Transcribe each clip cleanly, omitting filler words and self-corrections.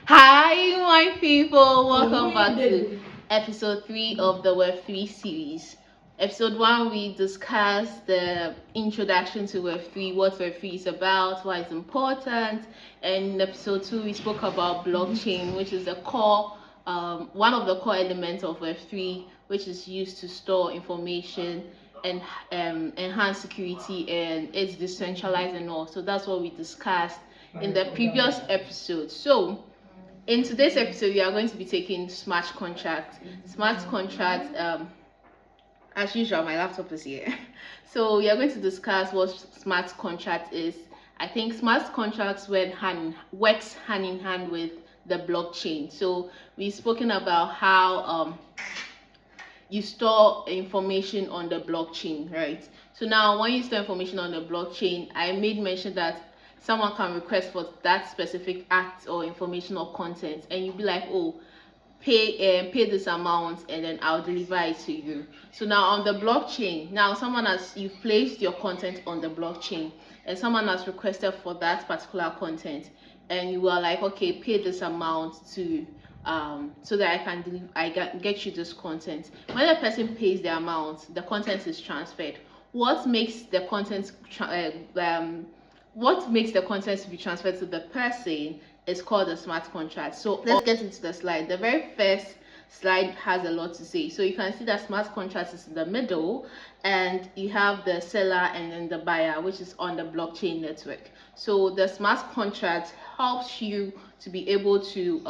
Hi, my people. Welcome back to episode 3 of the Web3 series. Episode 1, we discussed the introduction to Web3, what Web3 is about, why it's important. And in episode 2, we spoke about blockchain, which is the core, one of the core elements of Web3, which is used to store information and enhance security, and it's decentralized and all. So that's what we discussed in the previous episode. So in today's episode, we are going to be taking smart contract. Smart contract, as usual, my laptop is here. So we are going to discuss what smart contract is. I think smart contracts works hand in hand with the blockchain. So we've spoken about how you store information on the blockchain, right? So now when you store information on the blockchain, I made mention that someone can request for that specific act or information or content, and you'll be like, oh, pay this amount and then I'll deliver it to you. So now on the blockchain, now you've placed your content on the blockchain and someone has requested for that particular content, and you are like, okay, pay this amount to so that I can get you this content. When the person pays the amount, the content is transferred. What makes the content to be transferred to the person is called a smart contract. So let's get into the slide. The very first slide has a lot to say. So you can see that smart contract is in the middle, and you have the seller and then the buyer, which is on the blockchain network. So the smart contract helps you to be able to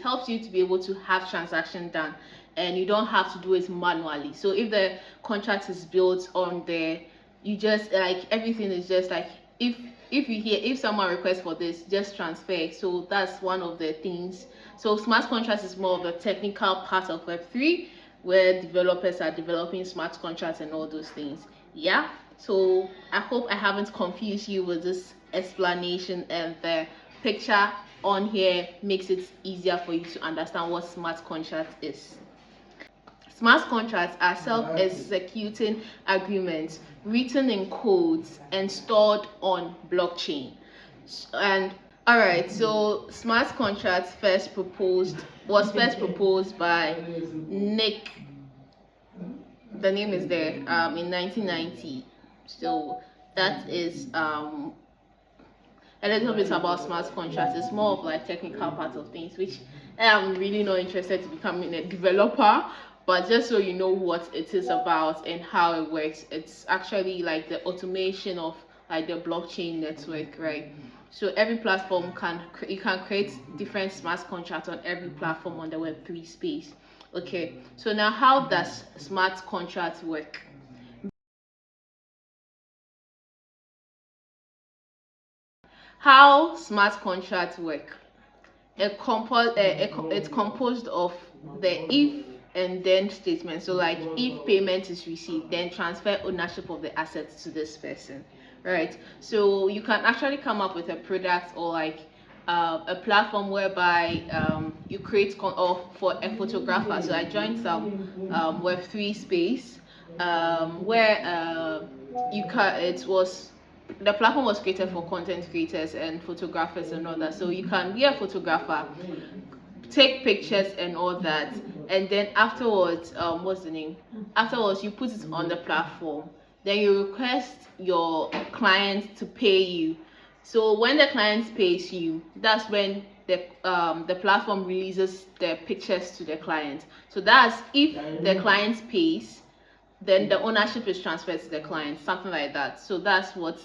helps you to be able to have transaction done, and you don't have to do it manually. So if the contract is built on there, you just like everything is just like if someone requests for this, just transfer it. So that's one of the things. So smart contracts is more of the technical part of Web3, where developers are developing smart contracts and all those things. Yeah, so I hope I haven't confused you with this explanation, and the picture on here makes it easier for you to understand what smart contract is. Smart contracts are self-executing agreements written in codes and stored on blockchain. And all right, so smart contracts was first proposed by Nick. The name is there in 1990. So that is a little bit about smart contracts. It's more of like technical part of things, which I'm really not interested to becoming a developer, but just so you know what it is about and how it works, it's actually like the automation of like the blockchain network, right? So every platform you can create different smart contracts on every platform on the Web3 space. Okay, so now how does smart contracts work? How smart contracts work? It's composed of the if and then statement. So like if payment is received, then transfer ownership of the assets to this person, right? So you can actually come up with a product or like a platform whereby you create or for a photographer. So I joined some Web3 space where the platform was created for content creators and photographers and all that. So you can be a photographer, take pictures and all that, and then afterwards, what's the name? Afterwards, you put it on the platform. Then you request your client to pay you. So when the client pays you, that's when the platform releases the pictures to the client. So that's if the client pays, then the ownership is transferred to the client, something like that. So that's what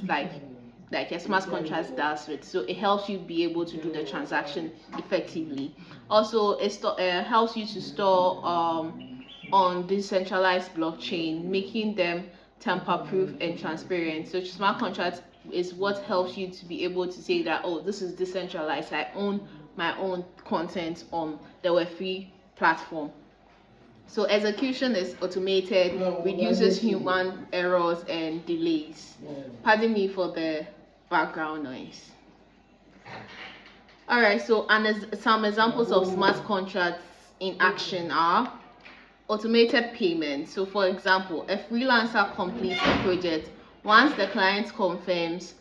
like a smart contract does it. So it helps you be able to do the transaction effectively. Also, it helps you to store on decentralized blockchain, making them tamper-proof and transparent. So smart contract is what helps you to be able to say that, oh, this is decentralized, I own my own content on the Web3 platform. So execution is automated, reduces human errors and delays. Pardon me for the background noise. Alright, so some examples of smart contracts in action are automated payment. So for example, a freelancer completes a project. Once the client confirms,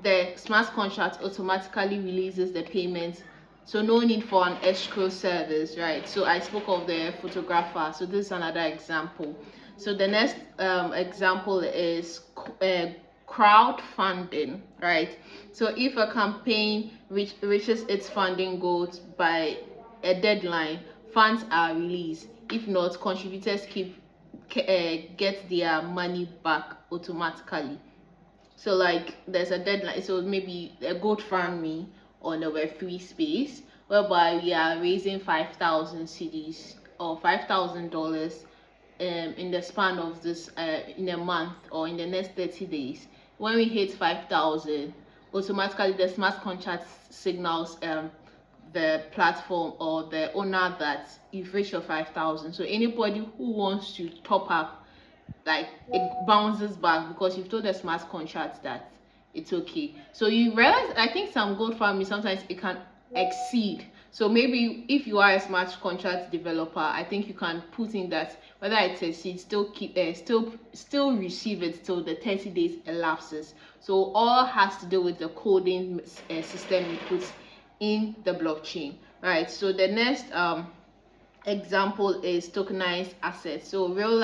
the smart contract automatically releases the payment, so no need for an escrow service, right? So I spoke of the photographer, so this is another example. So the next example is crowdfunding, right? So if a campaign reaches its funding goals by a deadline, funds are released. If not, contributors get their money back automatically. So like there's a deadline, so maybe a GoFundMe on the Web3 space, whereby we are raising 5,000 CDs or $5,000 in the span of this in a month or in the next 30 days. When we hit 5,000, automatically the smart contract signals the platform or the owner that you've reached your 5,000. So anybody who wants to top up, like, it bounces back because you've told the smart contract that it's okay. So you realize, I think some GoFundMe sometimes it can exceed. So maybe if you are a smart contract developer, I think you can put in that whether it exceeds, still keep still receive it till the 30 days elapses. So all has to do with the coding system you put in the blockchain, right? So the next example is tokenized assets. So real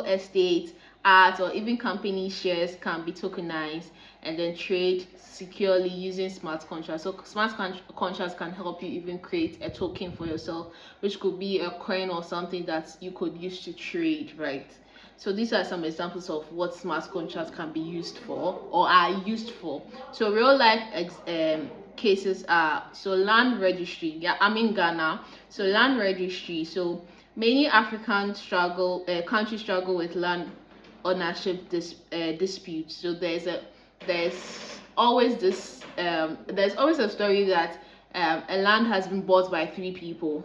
estate, art, or even company shares can be tokenized and then trade securely using smart contracts. So smart contracts can help you even create a token for yourself, which could be a coin or something that you could use to trade, right? So these are some examples of what smart contracts can be used for or are used for. So real life cases are, so land registry. Yeah, I'm in Ghana. So land registry. So many African countries struggle with land ownership disputes. So there's always this there's always a story that a land has been bought by 3 people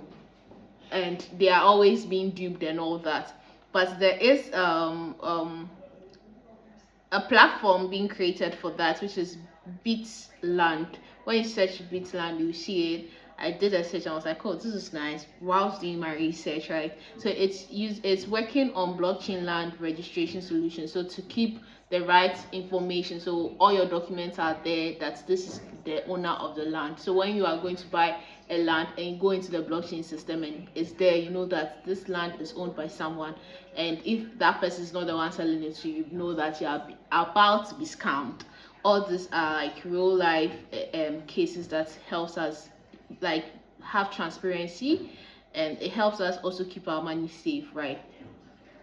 and they are always being duped and all that. But there is a platform being created for that, which is Bitland. When you search Bitland, you see it. I did a search and I was like, oh, this is nice. Whilst doing my research, right? So it's working on blockchain land registration solutions. So to keep the right information, so all your documents are there that this is the owner of the land. So when you are going to buy a land and you go into the blockchain system and it's there, you know that this land is owned by someone, and if that person is not the one selling it to you, you know that you are about to be scammed. All these are like real life cases that helps us like have transparency, and it helps us also keep our money safe, right?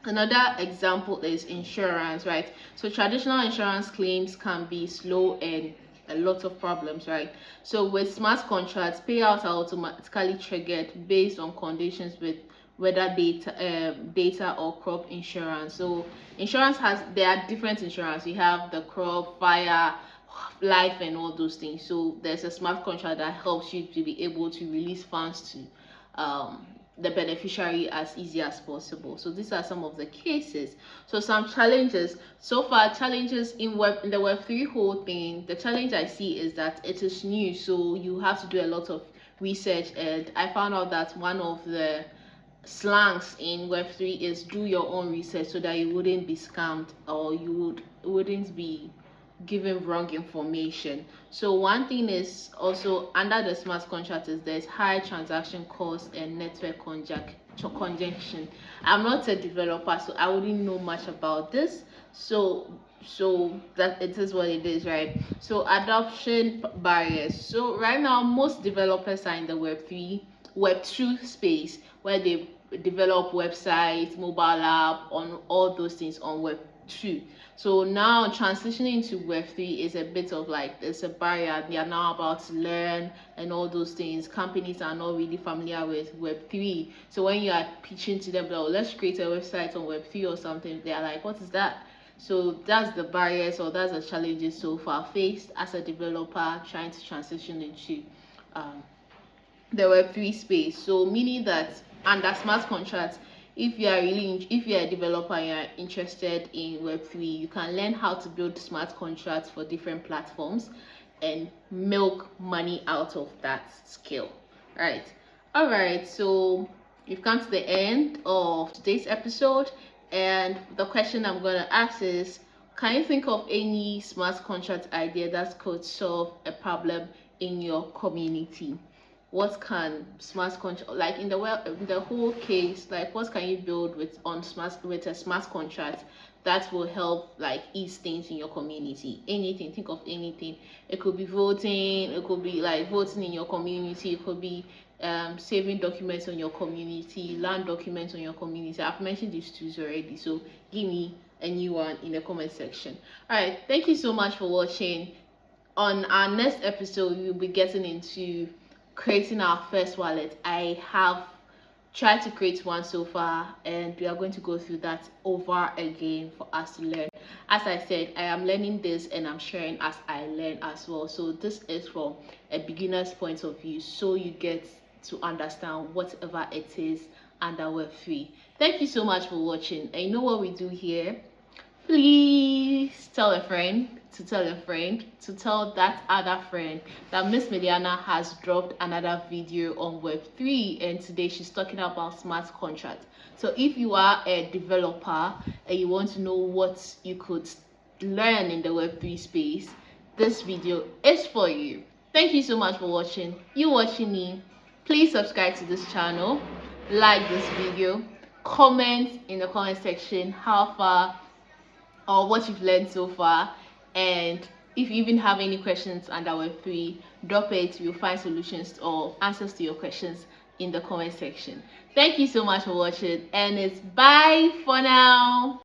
Another example is insurance, right? So traditional insurance claims can be slow and a lot of problems, right? So with smart contracts, payouts are automatically triggered based on conditions with weather data or crop insurance. So insurance there are different insurance. You have the crop, fire, life, and all those things. So there's a smart contract that helps you to be able to release funds to the beneficiary as easy as possible. So these are some of the cases. So some challenges so far. Challenges in the Web3 whole thing, the challenge I see is that it is new, so you have to do a lot of research. And I found out that one of the slangs in Web3 is do your own research so that you wouldn't be scammed or you wouldn't be given wrong information. So one thing is also under the smart contract is there's high transaction costs and network congestion. I'm not a developer, so I wouldn't know much about this. So that it is what it is, right? So adoption barriers. So right now most developers are in the Web2 space, where they develop websites, mobile app, on all those things on Web2. So now transitioning to Web3 is a bit of like, there's a barrier. They are now about to learn and all those things. Companies are not really familiar with Web3. So when you are pitching to them, oh, let's create a website on Web3 or something, they are like, what is that? So that's the barriers, or that's the challenges so far faced as a developer trying to transition into the Web3 space. So meaning that under smart contracts, if you are a developer and you are interested in Web3, you can learn how to build smart contracts for different platforms and milk money out of that skill, right? All right, so we've come to the end of today's episode, and the question I'm going to ask is, can you think of any smart contract idea that could solve a problem in your community? What can smart contract, like in the whole case, like what can you build with a smart contract that will help like ease things in your community? Anything, think of anything. It could be voting, it could be like voting in your community, it could be saving documents on your community, land documents on your community. I've mentioned these tools already, so give me a new one in the comment section. All right, thank you so much for watching. On our next episode, we'll be getting into creating our first wallet. I have tried to create one so far, and we are going to go through that over again for us to learn. As I said, I am learning this and I'm sharing as I learn as well. So this is from a beginner's point of view, so you get to understand whatever it is under Web3. Thank you so much for watching. And you know what we do here? Please tell a friend to tell a friend to tell that other friend that Miss Mediana has dropped another video on Web3, and today she's talking about smart contracts. So if you are a developer and you want to know what you could learn in the Web3 space, this video is for you. Thank you so much for watching. You watching me, please subscribe to this channel, like this video, comment in the comment section how far or what you've learned so far, and if you even have any questions under Web3, drop it. We'll find solutions or answers to your questions in the comment section. Thank you so much for watching, and it's bye for now.